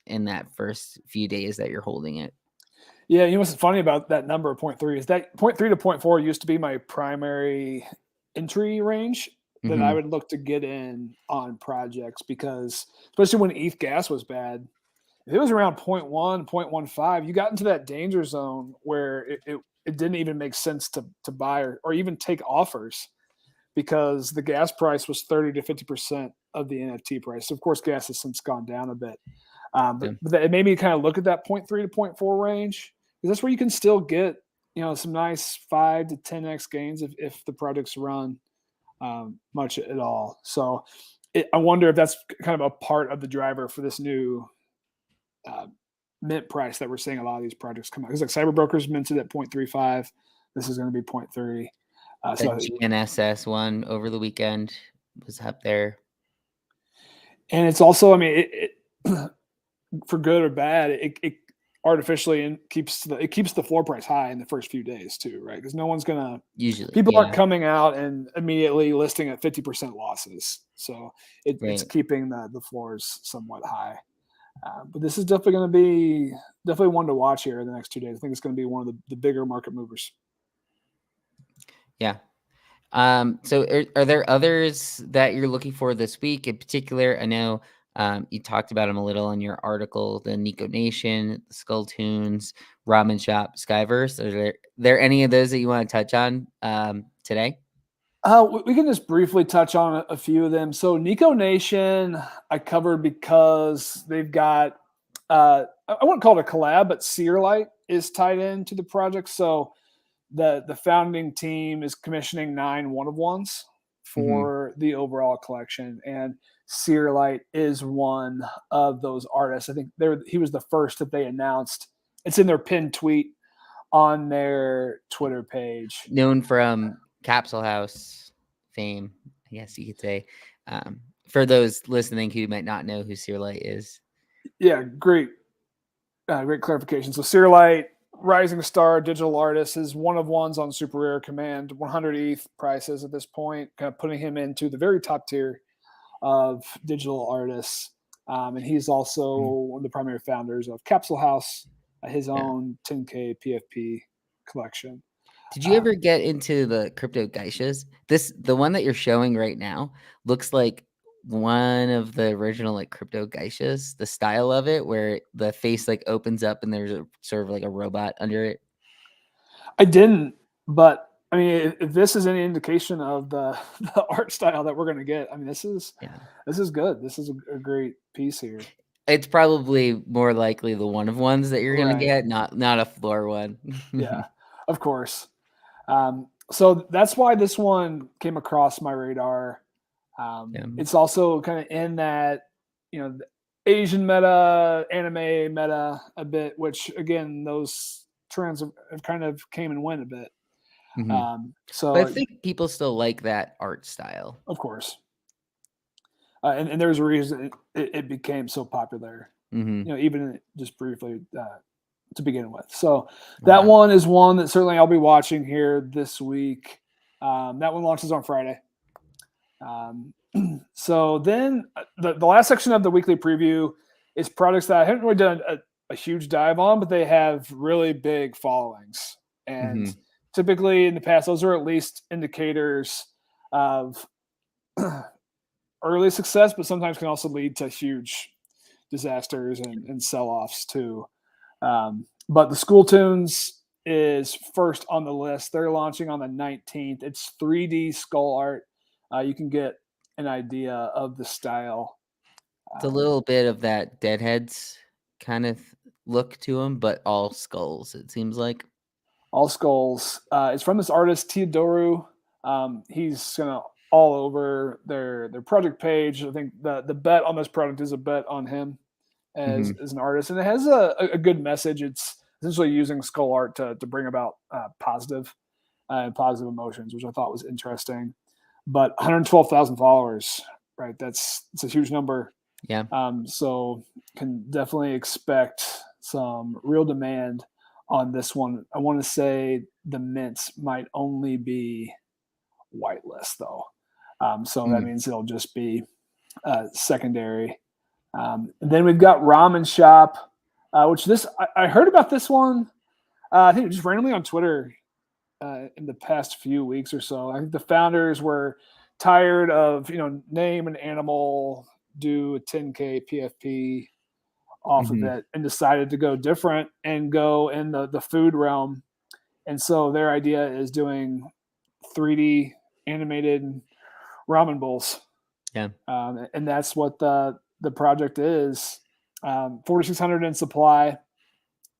in that first few days that you're holding it. Yeah, what's funny about that number of 0.3 is that 0.3 to 0.4 used to be my primary entry range that I would look to get in on projects, because especially when ETH gas was bad, if it was around 0.1, 0.15, you got into that danger zone where it didn't even make sense to buy or even take offers, because the gas price was 30 to 50% of the NFT price. So of course, gas has since gone down a bit. But it made me kind of look at that 0.3 to 0.4 range, because that's where you can still get some nice 5 to 10x gains if the projects run much at all. So I wonder if that's kind of a part of the driver for this new mint price that we're seeing a lot of these projects come out. Because like Cyberbrokers minted at 0.35, this is going to be 0.3. The GNSS one over the weekend was up there. And it's also, I mean, it for good or bad, it artificially keeps the floor price high in the first few days too, right? Because no one's gonna people aren't coming out and immediately listing at 50% losses, so it's keeping the floors somewhat high. But this is definitely going to be one to watch here in the next 2 days. I think it's going to be one of the bigger market movers. Yeah. So are there others that you're looking for this week in particular? I know you talked about them a little in your article, the Neko Nation, the Skull Tunes, Ramen Shop, Skyverse. Are there any of those that you want to touch on today? We can just briefly touch on a few of them. So Neko Nation I covered because they've got, I wouldn't call it a collab, but Searlight is tied into the project. So the founding team is commissioning 9 one-of-ones for the overall collection, and Searlight is one of those artists. I think he was the first that they announced. It's in their pinned tweet on their Twitter page. Known from Capsule House fame, I guess you could say. For those listening who might not know who Searlight is. Yeah, great clarification. So Searlight, rising star digital artist, is one of ones on Super Rare Command, 100 ETH prices at this point, kind of putting him into the very top tier of digital artists. And he's also one of the primary founders of Capsule House, his Yeah. own 10K PFP collection. Did you ever get into the crypto geishas? The one that you're showing right now looks like one of the original like crypto geishas, the style of it where the face like opens up and there's a sort of like a robot under it. I didn't, but I mean, if this is any indication of the art style that we're going to get, I mean, this is good. This is a great piece here. It's probably more likely the one of ones that you're gonna Right. get, not a floor one. Yeah, of course. So that's why this one came across my radar. Yeah. It's also kind of in that, the Asian meta, anime meta a bit, which again, those trends have kind of came and went a bit. But So I think people still like that art style. of course, and there's a reason it became so popular. Even just briefly to begin with. So that one is one that certainly I'll be watching here this week. That one launches on Friday. So then the last section of the weekly preview is products that I haven't really done a huge dive on, but they have really big followings. And typically in the past, those are at least indicators of early success, but sometimes can also lead to huge disasters and sell-offs too. But the School Tunes is first on the list. They're launching on the 19th. It's 3D skull art. You can get an idea of the style. It's a little bit of that Deadheads kind of look to them, but all skulls, it seems like. All skulls. It's from this artist, Teodoru. He's gonna all over their project page. I think the bet on this product is a bet on him as an artist, and it has a good message. It's essentially using skull art to bring about positive emotions, which I thought was interesting. But 112,000 followers, right? It's a huge number. Yeah. So can definitely expect some real demand on this one. I want to say the mints might only be whitelist though. So that means it'll just be secondary. And then we've got Ramen Shop, which I heard about this one. I think just randomly on Twitter in the past few weeks or so. I think the founders were tired of name an animal, do a 10K PFP off of it, and decided to go different and go in the food realm. And so their idea is doing 3D animated ramen bowls. Yeah. And that's what the project is. 4,600 in supply,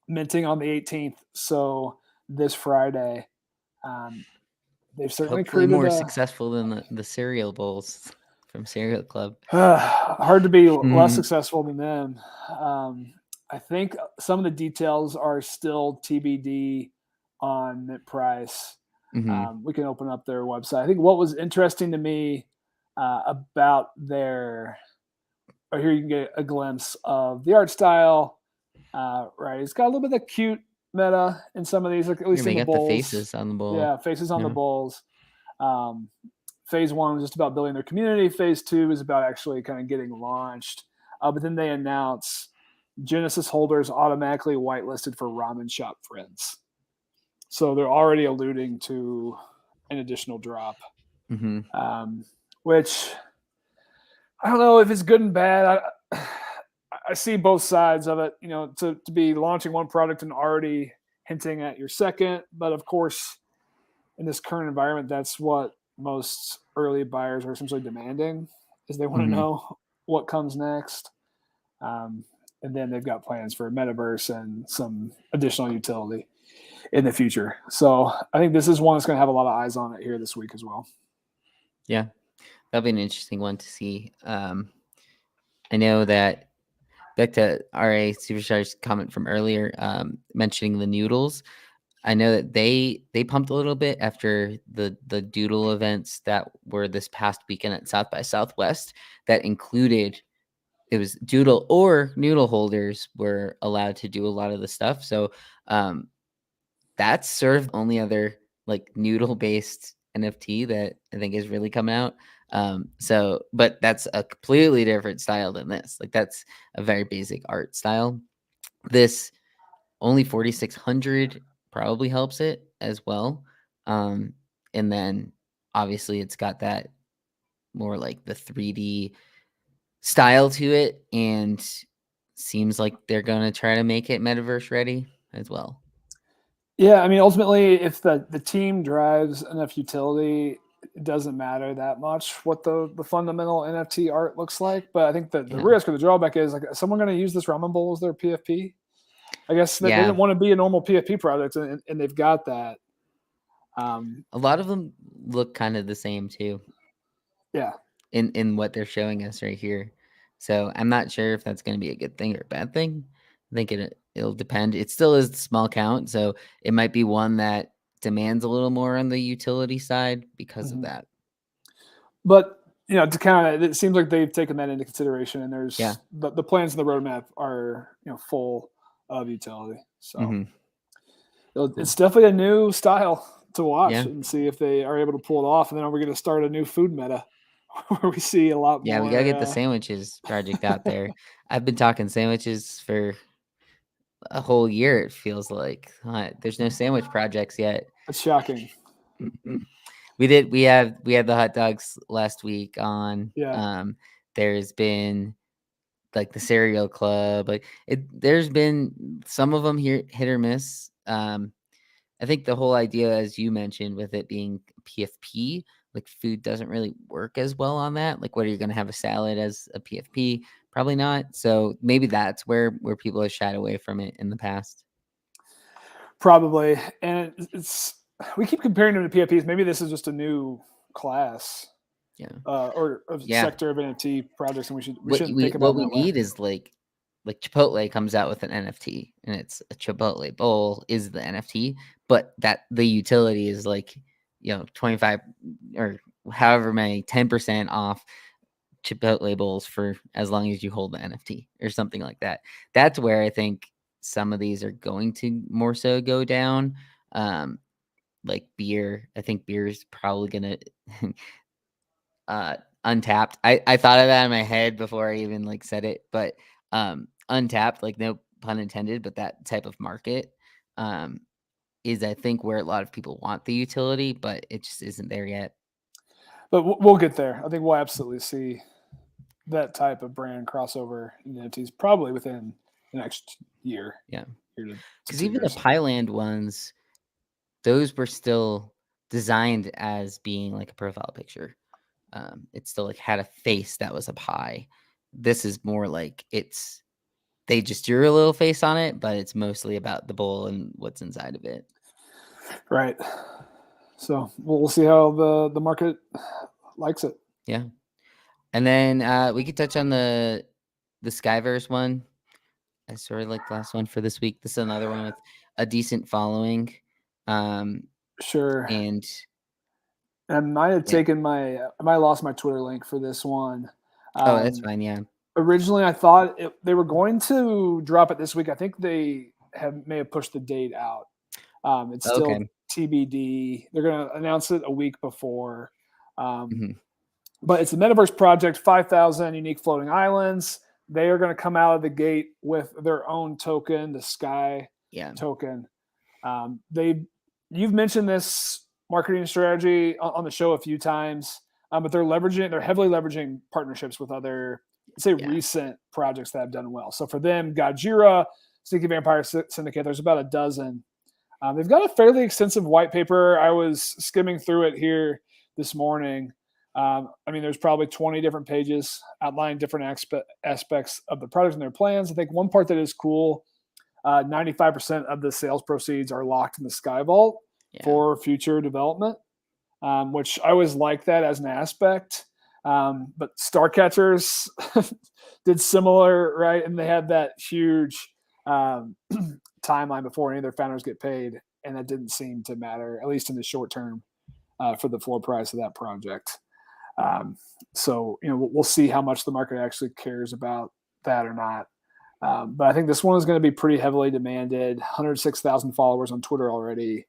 minting on the 18th. So this Friday. They've certainly hopefully created more successful than the cereal bowls from Cereal Club. Hard to be less successful than them. I think some of the details are still TBD on mint price. We can open up their website. I think what was interesting to me about here you can get a glimpse of the art style. Right, it's got a little bit of cute meta in some of these, like at least in the bowls. The faces on the bowl. Yeah, faces on the bowls. Phase 1 was just about building their community. Phase 2 is about actually kind of getting launched. But then they announce Genesis holders automatically whitelisted for Ramen Shop friends. So they're already alluding to an additional drop, which I don't know if it's good and bad. I see both sides of it, to be launching one product and already hinting at your second. But of course, in this current environment, that's what most early buyers are essentially demanding, is they want to know what comes next. And then they've got plans for a metaverse and some additional utility in the future. So I think this is one that's going to have a lot of eyes on it here this week as well. Yeah, that'll be an interesting one to see. I know that back to RA Superstar's comment from earlier, mentioning the noodles. I know that they pumped a little bit after the doodle events that were this past weekend at South by Southwest that included, it was doodle or noodle holders were allowed to do a lot of the stuff. So that's sort of the only other like noodle based NFT that I think has really come out. But that's a completely different style than this. Like that's a very basic art style. This only 4,600 probably helps it as well. And then obviously it's got that more like the 3D style to it, and seems like they're gonna try to make it metaverse ready as well. Yeah, I mean, ultimately, if the team drives enough utility, it doesn't matter that much what the fundamental NFT art looks like. But I think the Yeah. risk or the drawback is like, is someone going to use this ramen bowl as their PFP? I guess they Yeah. didn't want to be a normal PFP project, and they've got that. A lot of them look kind of the same too Yeah, in what they're showing us right here. So I'm not sure if that's going to be a good thing or a bad thing. I think it'll depend. It still is a small count, so it might be one that demands a little more on the utility side because of hmm that. but to kind of, it seems like they've taken that into consideration, and Yeah. there's the plans in the roadmap are full of utility. So Hmm. it's Cool. definitely a new style to watch Yeah. and see if they are able to pull it off. And then we're going to start a new food meta where we see a lot Yeah, we gotta more. get the sandwiches project out there. I've been talking sandwiches for a whole year, it feels like. There's no sandwich projects yet. It's shocking. We had the hot dogs last week on. Yeah. There's been like the cereal club. Like there's been some of them here hit or miss. I think the whole idea, as you mentioned, with it being PFP, like food doesn't really work as well on that. Like, what are you going to have a salad as a PFP? Probably not. So maybe that's where people have shied away from it in the past. Probably. And it's, we keep comparing them to PFPs. Maybe this is just a new class Yeah, or a yeah. sector of NFT projects, and we What shouldn't we think about what it we that way. need is like Chipotle comes out with an NFT, and it's a Chipotle bowl is the NFT, but that the utility is like 25 or however many 10% off Chipotle bowls for as long as you hold the NFT or something like that. That's where I think some of these are going to more so go down. Um, like beer, I think beer is probably gonna uh Untapped. I thought of that in my head before I even like said it, but Untapped, like no pun intended, but that type of market um is I think where a lot of people want the utility, but it just isn't there yet. But we'll get there. I think we'll absolutely see that type of brand crossover in NFTs probably within the next year, Yeah. year to Because two even the years. Pyland ones, those were still designed as being like a profile picture. It still like had a face that was up high. This is more like they just drew a little face on it, but it's mostly about the bowl and what's inside of it. Right. So we'll see how the market likes it. Yeah. And then we could touch on the Skyverse one. I sort of like the last one for this week. This is another one with a decent following. Um, Sure. and I might have yeah. taken I might have lost my Twitter link for this one. Oh, that's Um, fine. Yeah. Originally, I thought they were going to drop it this week. I think they may have pushed the date out. It's still Okay. TBD. They're going to announce it a week before. Um, Hmm. but it's a metaverse project, 5,000 unique floating islands. They are going to come out of the gate with their own token, the Sky Yeah. token. You've mentioned this marketing strategy on the show a few times, but they're heavily leveraging partnerships with other, say, Yeah. recent projects that have done well. So for them, Gojira, Sneaky Vampire Syndicate, there's about a dozen. They've got a fairly extensive white paper. I was skimming through it here this morning. I mean, there's probably 20 different pages outlining different aspects of the project and their plans. I think one part that is cool, 95% of the sales proceeds are locked in the Sky Vault Yeah. for future development, which I always like that as an aspect. But Starcatchers did similar, right? And they had that huge timeline before any of their founders get paid, and that didn't seem to matter, at least in the short term, for the floor price of that project. So we'll see how much the market actually cares about that or not. But I think this one is going to be pretty heavily demanded. 106,000 followers on Twitter already.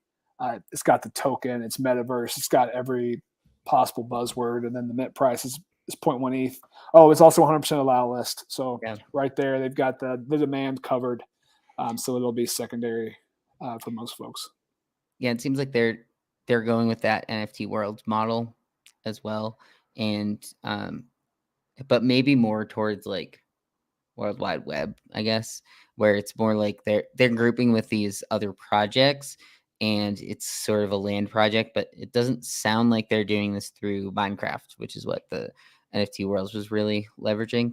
It's got the token. It's metaverse. It's got every possible buzzword. And then the mint price is 0.1 ETH. Oh, it's also 100% allow list. So right there, they've got the demand covered. So it'll be secondary for most folks. Yeah, it seems like they're going with that NFT world model as well, and but maybe more towards like World Wide Web, I guess, where it's more like they're grouping with these other projects, and it's sort of a land project, but it doesn't sound like they're doing this through Minecraft, which is what the NFT world was really leveraging.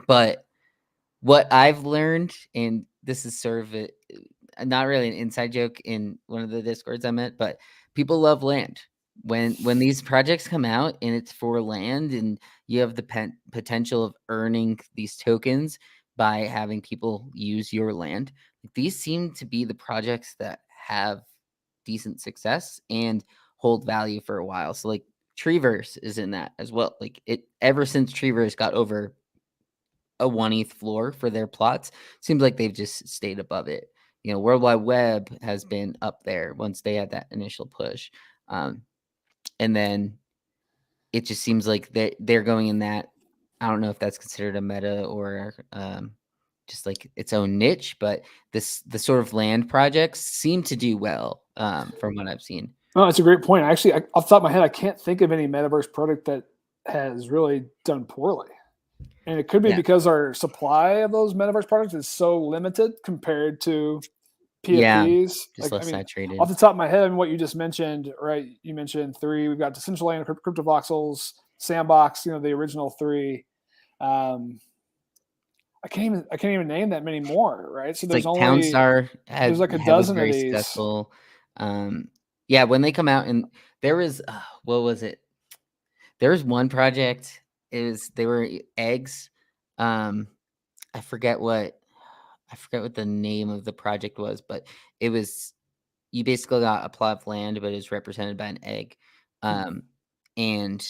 But what I've learned, and this is sort of not really an inside joke in one of the Discords I'm at, but people love land. When these projects come out and it's for land, and you have the potential of earning these tokens by having people use your land, these seem to be the projects that have decent success and hold value for a while. So like Treeverse is in that as well. Like it ever since Treeverse got over a 1 ETH floor for their plots, seems like they've just stayed above it. You know, World Wide Web has been up there once they had that initial push. And then it just seems like they're going in that. I don't know if that's considered a meta or just like its own niche, but the sort of land projects seem to do well from what I've seen. Oh, that's a great point. Actually, off the top of my head, I can't think of any metaverse product that has really done poorly. And it could be because our supply of those metaverse products is so limited compared to PFPs. Just less saturated. Off the top of my head, what you just mentioned, right? You mentioned 3. We've got Decentraland, Cryptovoxels, Sandbox. You know, the original 3. I can't even name that many more, right? So there's like only Townstar there's like a dozen of these. Successful. Yeah, when they come out, and there was what was it? There was one project. They were eggs. I forget what the name of the project was, but it was, you basically got a plot of land, but it's represented by an egg. And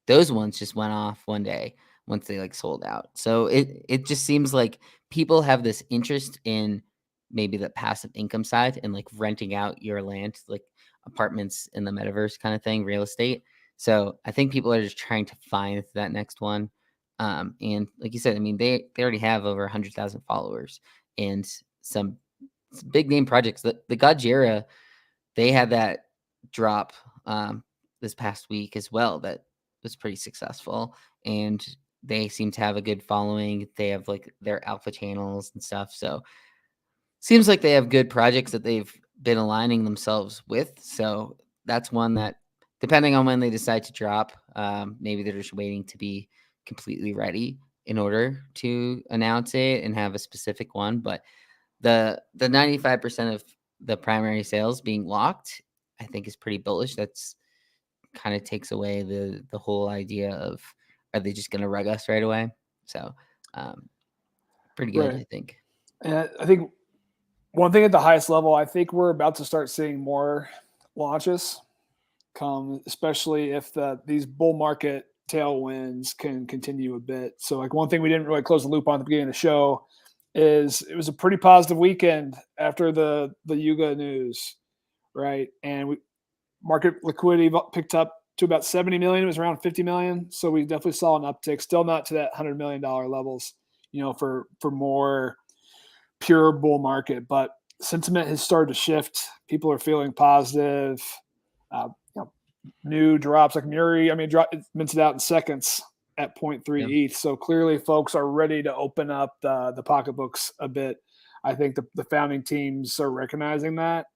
those ones just went off one day once they like sold out. So it just seems like people have this interest in maybe the passive income side and like renting out your land, like apartments in the metaverse kind of thing, real estate. So I think people are just trying to find that next one. And like you said, I mean, they already have over 100,000 followers and some big name projects. The Gojira, they had that drop this past week as well that was pretty successful, and they seem to have a good following. They have like their alpha channels and stuff, so seems like they have good projects that they've been aligning themselves with. So that's one that, depending on when they decide to drop, maybe they're just waiting to be completely ready in order to announce it and have a specific one. But the 95% of the primary sales being locked, I think, is pretty bullish. That's kind of takes away the whole idea of, are they just going to rug us right away? So pretty good, right. I think. And I think one thing at the highest level, I think we're about to start seeing more launches come, especially if these bull market tailwinds can continue a bit. So like one thing we didn't really close the loop on at the beginning of the show is it was a pretty positive weekend after the Yuga news, right? And market liquidity picked up to about 70 million. It was around 50 million. So we definitely saw an uptick, still not to that $100 million levels, you know, for more pure bull market, but sentiment has started to shift. People are feeling positive. You know, new drops like Muri, I mean, it minted out in seconds at 0.3 ETH. So clearly folks are ready to open up the pocketbooks a bit. I think the founding teams are recognizing that.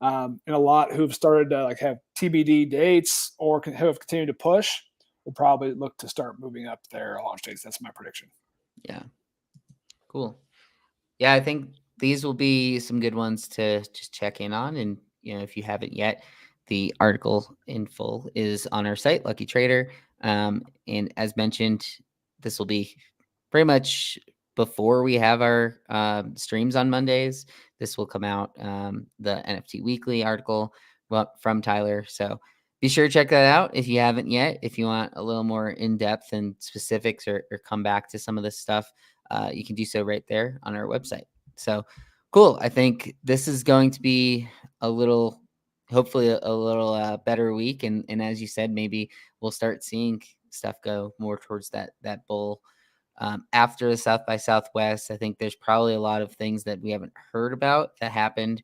And a lot who've started to like have TBD dates or have continued to push will probably look to start moving up their launch dates. That's my prediction. Yeah. Cool. Yeah, I think these will be some good ones to just check in on. And, you know, if you haven't yet, the article in full is on our site, Lucky Trader. And as mentioned, this will be pretty much before we have our streams on Mondays. This will come out, the NFT Weekly article from Tyler. So be sure to check that out if you haven't yet. If you want a little more in-depth and specifics or come back to some of this stuff, you can do so right there on our website. So cool. I think this is going to be a little hopefully a little better week. And as you said, maybe we'll start seeing stuff go more towards that bull. After the South by Southwest, I think there's probably a lot of things that we haven't heard about that happened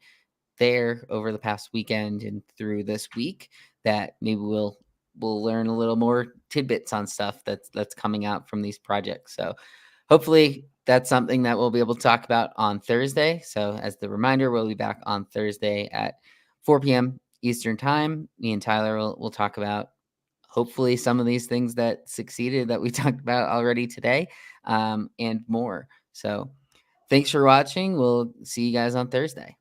there over the past weekend and through this week that maybe we'll learn a little more tidbits on stuff that's coming out from these projects. So hopefully that's something that we'll be able to talk about on Thursday. So as the reminder, we'll be back on Thursday at 4 p.m. Eastern time. Me and Tyler will talk about hopefully some of these things that succeeded that we talked about already today, and more. So thanks for watching. We'll see you guys on Thursday.